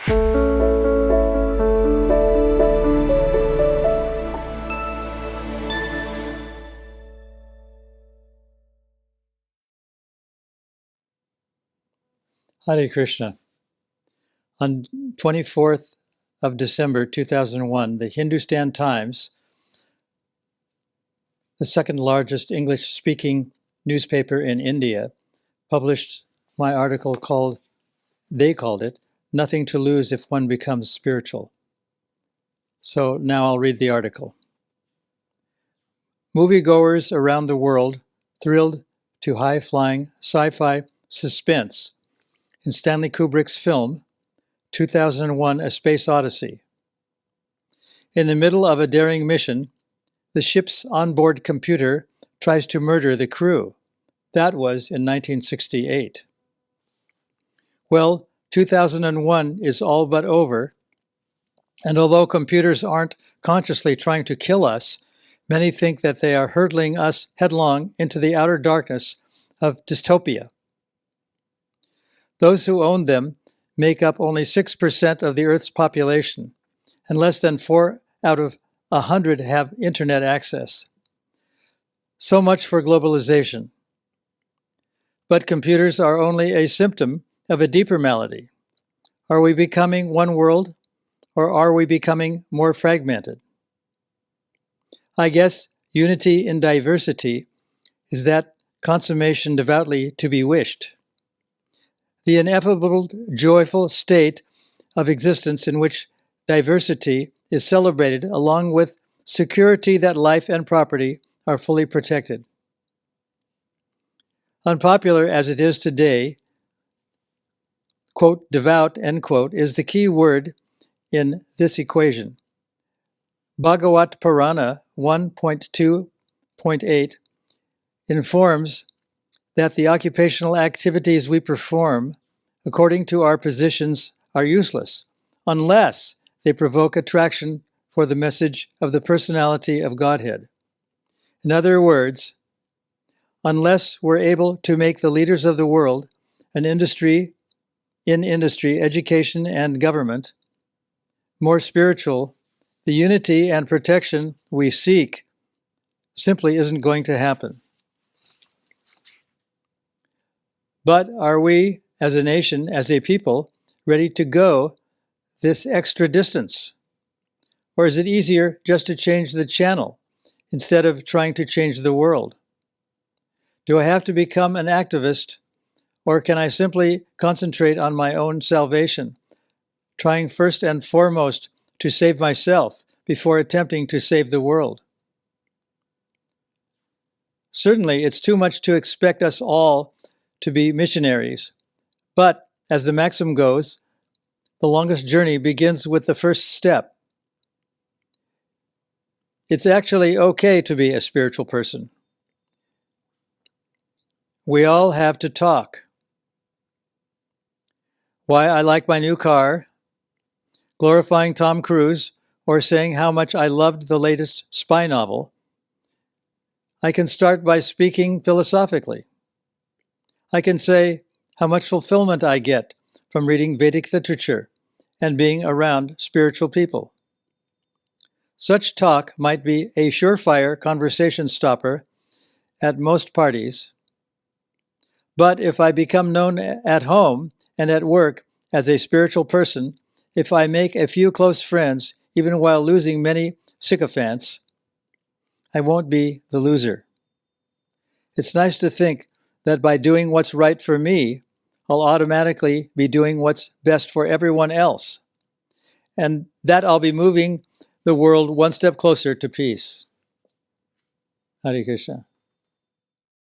Hare Krishna. On 24th of December 2001, the Hindustan Times, the second largest English-speaking newspaper in India, published my article they called it, Nothing to Lose If One Becomes Spiritual. So now I'll read the article. Moviegoers around the world thrilled to high-flying sci-fi suspense in Stanley Kubrick's film, 2001: A Space Odyssey. In the middle of a daring mission, the ship's onboard computer tries to murder the crew. That was in 1968. Well, 2001 is all but over, and although computers aren't consciously trying to kill us, many think that they are hurtling us headlong into the outer darkness of dystopia. Those who own them make up only 6% of the Earth's population, and less than 4 out of 100 have internet access. So much for globalization. But computers are only a symptom of a deeper malady. Are we becoming one world, or are we becoming more fragmented? I guess unity in diversity is that consummation devoutly to be wished. The ineffable, joyful state of existence in which diversity is celebrated along with security that life and property are fully protected. Unpopular as it is today, quote, devout, end quote, is the key word in this equation. Bhagavat Purana 1.2.8 informs that the occupational activities we perform according to our positions are useless unless they provoke attraction for the message of the personality of Godhead. In other words, unless we're able to make the leaders of the world, in industry, education, and government, more spiritual, the unity and protection we seek simply isn't going to happen. But are we, as a nation, as a people, ready to go this extra distance? Or is it easier just to change the channel instead of trying to change the world? Do I have to become an activist, or can I simply concentrate on my own salvation, trying first and foremost to save myself before attempting to save the world? Certainly, it's too much to expect us all to be missionaries. But, as the maxim goes, the longest journey begins with the first step. It's actually okay to be a spiritual person. We all have to talk. Why I like my new car, glorifying Tom Cruise, or saying how much I loved the latest spy novel. I can start by speaking philosophically. I can say how much fulfillment I get from reading Vedic literature and being around spiritual people. Such talk might be a surefire conversation stopper at most parties, but if I become known at home and at work as a spiritual person, if I make a few close friends, even while losing many sycophants, I won't be the loser. It's nice to think that by doing what's right for me, I'll automatically be doing what's best for everyone else, and that I'll be moving the world one step closer to peace. Hare Krishna.